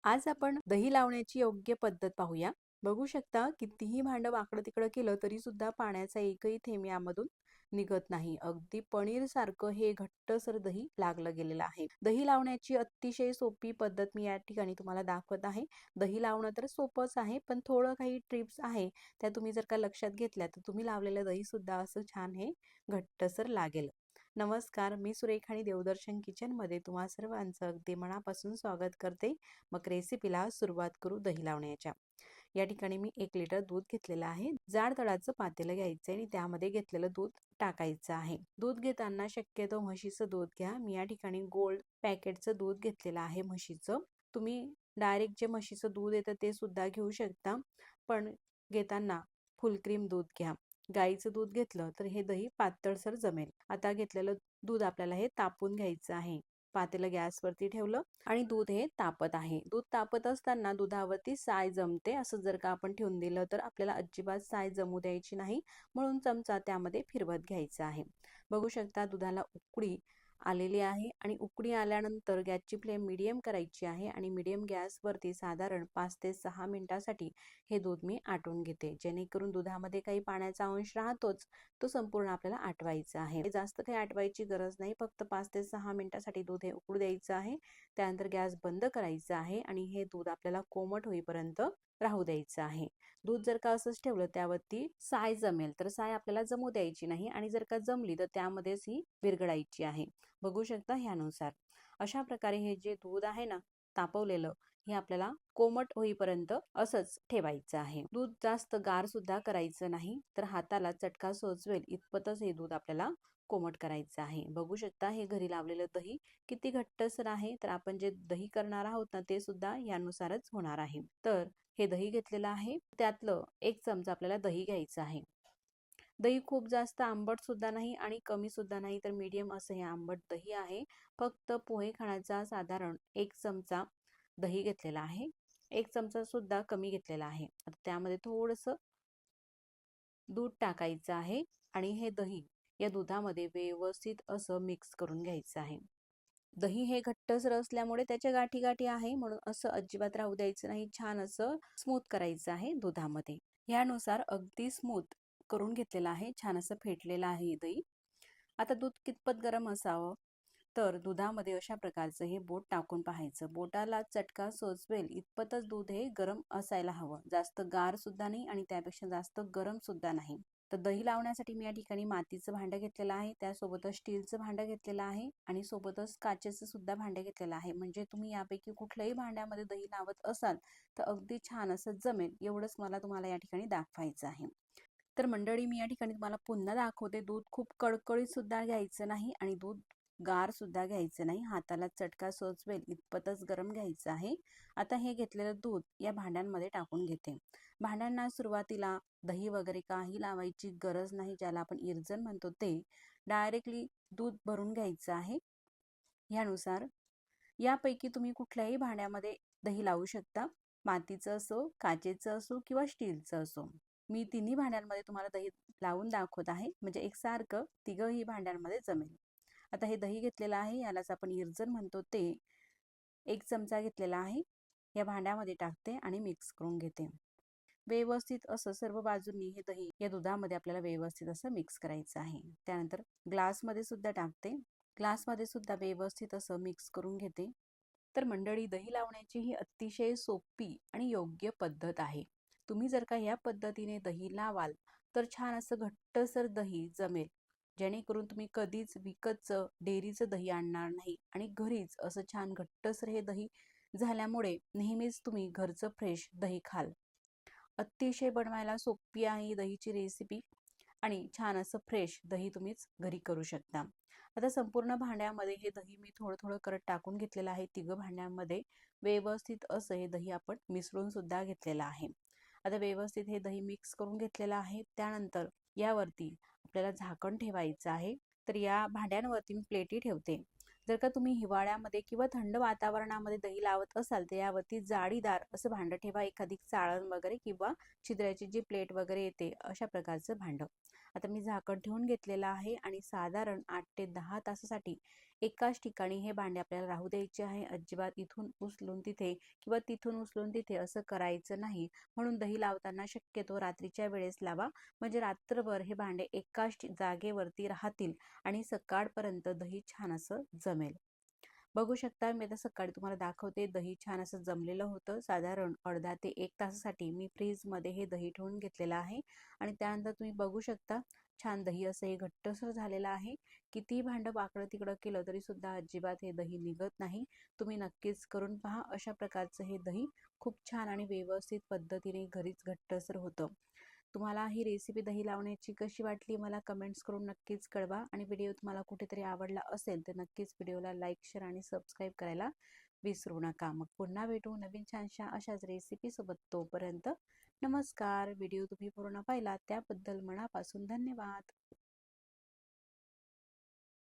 आज आपण दही लावण्याची योग्य पद्धत पाहूया. बघू शकता कितीही भांडं वाकडं तिकडं केलं तरी सुद्धा पाण्याचा एकही थेंब यामधून निघत नाही. अगदी पनीर सारखं हे घट्टसर दही लागलं गेलेलं आहे. दही लावण्याची अतिशय सोपी पद्धत मी या ठिकाणी तुम्हाला दाखवत आहे. दही लावणं तर सोपंच आहे, पण थोडं काही टिप्स आहे त्या तुम्ही जर का लक्षात घेतल्या तर तुम्ही लावलेलं दही सुद्धा असं छान हे घट्टसर लागेल. नमस्कार, मी सुरेखा आणि देवदर्शन किचनमध्ये तुम्हा सर्वांचं अगदी मनापासून स्वागत करते. मग रेसिपीला सुरुवात करू दही लावण्याच्या. या ठिकाणी मी 1 लिटर दूध घेतलेलं आहे. जाड तळाचं पातेलं घ्यायचं आणि त्यामध्ये घेतलेलं दूध टाकायचं आहे. दूध घेताना शक्यतो म्हशीचं दूध घ्या. मी या ठिकाणी गोल्ड पॅकेटचं दूध घेतलेलं आहे म्हशीचं. तुम्ही डायरेक्ट जे म्हशीचं दूध येतं ते सुद्धा घेऊ शकता, पण घेताना फुल क्रीम दूध घ्या. गाईचं दूध घेतलं तर हे दही पातळसर जमेल. आता घेतलेलं दूध आपल्याला हे तापून घ्यायचं आहे. पातेलं गॅसवरती ठेवलं आणि दूध हे तापत आहे. दूध तापत असताना दुधावरती साय जमते असं जर का आपण ठेवून दिलं तर आपल्याला अजिबात साय जमू द्यायची नाही, म्हणून चमचा त्यामध्ये फिरवत घ्यायचा आहे. बघू शकता दुधाला उकळी आलेली आहे आणि उकळी आल्यानंतर गॅसची फ्लेम मीडियम करायची आहे आणि मीडियम गॅसवरती साधारण 5 ते 6 मिनिटासाठी हे दूध मी आटवून घेते, जेणेकरून दुधामध्ये काही पाण्याचा अंश राहतोच, तो संपूर्ण आपल्याला आटवायचा आहे. जास्त काही आटवायची गरज नाही, फक्त 5 ते 6 मिनिटासाठी दूध हे उकळू द्यायचं आहे. त्यानंतर गॅस बंद करायचा आहे आणि हे दूध आपल्याला कोमट होईपर्यंत राहू द्यायचं आहे. दूध जर का असंच ठेवलं त्यावरती साय जमेल, तर साय आपल्याला जमू द्यायची नाही आणि जर का जमली तर त्यामध्येच ही विरघळायची आहे. बघू शकता ह्यानुसार. अशा प्रकारे हे जे दूध आहे ना तापवलेलं, हे आपल्याला कोमट होईपर्यंत असंच ठेवायचं आहे. दूध जास्त गार सुद्धा करायचं नाही, तर हाताला चटका सोचवेल इतपतच हे दूध आपल्याला कोमट करायचं आहे. बघू शकता हे घरी लावलेलं दही किती घट्टसर आहे. तर आपण जे दही करणार आहोत ना ते सुद्धा यानुसारच होणार आहे. तर हे दही घेतलेलं आहे, त्यातलं 1 चमचा आपल्याला दही घ्यायचं आहे. दही खूप जास्त आंबट सुद्धा नाही आणि कमी सुद्धा नाही, तर मीडियम असं हे आंबट दही आहे. फक्त पोहे खाण्याचा साधारण 1 चमचा दही घेतलेला आहे. 1 चमचा सुद्धा कमी घेतलेला आहे. आता त्यामध्ये थोडंसं दूध टाकायचं आहे आणि हे दही या दुधामध्ये व्यवस्थित असं मिक्स करून घ्यायचं आहे. दही हे घट्टसर असल्यामुळे त्याच्या गाठी गाठी आहे, म्हणून असं अजिबात राहू द्यायचं नाही. छान असं स्मूथ करायचं आहे दुधामध्ये. यानुसार अगदी स्मूथ करून घेतलेलं आहे. छान असं फेटलेलं आहे दही. आता दूध कितपत गरम असावं, तर दुधामध्ये अशा प्रकारचं हे बोट टाकून पाहायचं. बोटाला चटका सोचवेल इतपतच दूध हे गरम असायला हवं. जास्त गार सुद्धा नाही आणि त्यापेक्षा जास्त गरम सुद्धा नाही. तर दही लावण्यासाठी मी या ठिकाणी मातीचं भांडं घेतलेलं आहे, त्यासोबतच स्टीलचं भांडं घेतलेलं आहे आणि सोबतच काचेचं सुद्धा भांडं घेतलेलं आहे. म्हणजे तुम्ही यापैकी कुठल्याही भांड्यामध्ये दही लावत असाल तर अगदी छान असं जमेल. एवढंच मला तुम्हाला या ठिकाणी दाखवायचं आहे. तर मंडळी मी या ठिकाणी तुम्हाला पुन्हा दाखवते. दूध खूप कडकडीत सुद्धा घ्यायचं नाही आणि दूध गार सुद्धा घ्यायचं नाही. हाताला चटका सोचवेल इतपतच गरम घ्यायचं आहे. आता हे घेतलेलं दूध या भांड्यांमध्ये टाकून घेते. भांड्यांना सुरुवातीला दही वगैरे काही लावायची गरज नाही, ज्याला आपण इरजण म्हणतो ते. डायरेक्टली दूध भरून घ्यायचं आहे. ह्यानुसार यापैकी तुम्ही कुठल्याही भांड्यामध्ये दही लावू शकता. मातीचं असो, काचेचं असो किंवा स्टीलचं असो. मी तिन्ही भांड्यांमध्ये तुम्हाला दही लावून दाखवत आहे, म्हणजे एकसारखं तिघही भांड्यांमध्ये जमेल. आता हे दही घेतलेलं आहे, यालाच आपण इरजण म्हणतो ते. 1 चमचा घेतलेला आहे. या भांड्यामध्ये टाकते आणि मिक्स करून घेते. व्यवस्थित असं सर्व बाजूंनी हे दही या दुधामध्ये आपल्याला व्यवस्थित असं मिक्स करायचं आहे. त्यानंतर ग्लासमध्ये सुद्धा टाकते. ग्लासमध्ये सुद्धा व्यवस्थित असं मिक्स करून घेते. तर मंडळी दही लावण्याची ही अतिशय सोपी आणि योग्य पद्धत आहे. तुम्ही जर का या पद्धतीने दही लावाल तर छान असं घट्टसर दही जमेल, जेणेकरून तुम्ही कधीच विकतचं डेअरीचं दही आणणार नाही आणि घरीच असं छान घट्टसर हे दही झाल्यामुळे नेहमीच तुम्ही घरचं फ्रेश दही खाल. अतिशय बनवायला सोपी आहे ही दहीची रेसिपी आणि छान असं फ्रेश दही तुम्हीच घरी करू शकता. आता संपूर्ण भांड्यामध्ये हे दही मी थोडं थोडं करत टाकून घेतलेलं आहे. तिघं भांड्यांमध्ये व्यवस्थित असं हे दही आपण मिसळून सुद्धा घेतलेलं आहे. आता व्यवस्थित हे दही मिक्स करून घेतलेलं आहे. त्यानंतर यावरती आपल्याला झाकण ठेवायचं आहे. तर या भांड्यांवरती मी प्लेटी ठेवते. जर का तुम्ही हिवाळ्यामध्ये किंवा थंड वातावरणामध्ये दही लावत असाल तर यावरती जाळीदार असं भांडं ठेवा, एखादी चाळण वगैरे किंवा छिद्राची जी प्लेट वगैरे येते अशा प्रकारचं भांडं. आता मी झाकण ठेवून घेतलेलं आहे आणि साधारण 8 ते 10 तासासाठी एकाच ठिकाणी हे भांडे आपल्याला राहू द्यायचे आहे. अजिबात इथून उचलून तिथे किंवा तिथून उचलून तिथे असं करायचं नाही. म्हणून दही लावताना शक्यतो रात्रीच्या वेळेस लावा, म्हणजे रात्रभर हे भांडे एकाच जागेवरती राहतील आणि सकाळपर्यंत दही छान असं जमेल. बघू शकता, मी आता सकाळी तुम्हाला दाखवते. दही छान असं जमलेलं होतं. साधारण अर्धा ते 1 तासासाठी मी फ्रीजमध्ये हे दही ठेवून घेतलेलं आहे आणि त्यानंतर तुम्ही बघू शकता छान दही असं हे घट्टसर झालेलं आहे. कितीही भांडं वाकडं तिकडं केलं तरी सुद्धा अजिबात हे दही निघत नाही. तुम्ही नक्कीच करून पहा. अशा प्रकारचं हे दही खूप छान आणि व्यवस्थित पद्धतीने घरीच घट्टसर होतं. तुम्हाला ही रेसिपी दही लावण्याची कशी वाटली मला कमेंट्स करून नक्कीच कळवा. आणि व्हिडिओ तुम्हाला कुठेतरी आवडला असेल तर नक्कीच व्हिडिओला लाईक, शेअर आणि सबस्क्राईब करायला विसरू नका. मग पुन्हा भेटू नवीन छानशा अशाच रेसिपी सोबत. तोपर्यंत नमस्कार. व्हिडिओ तुम्ही पूर्ण पाहिला त्याबद्दल मनापासून धन्यवाद.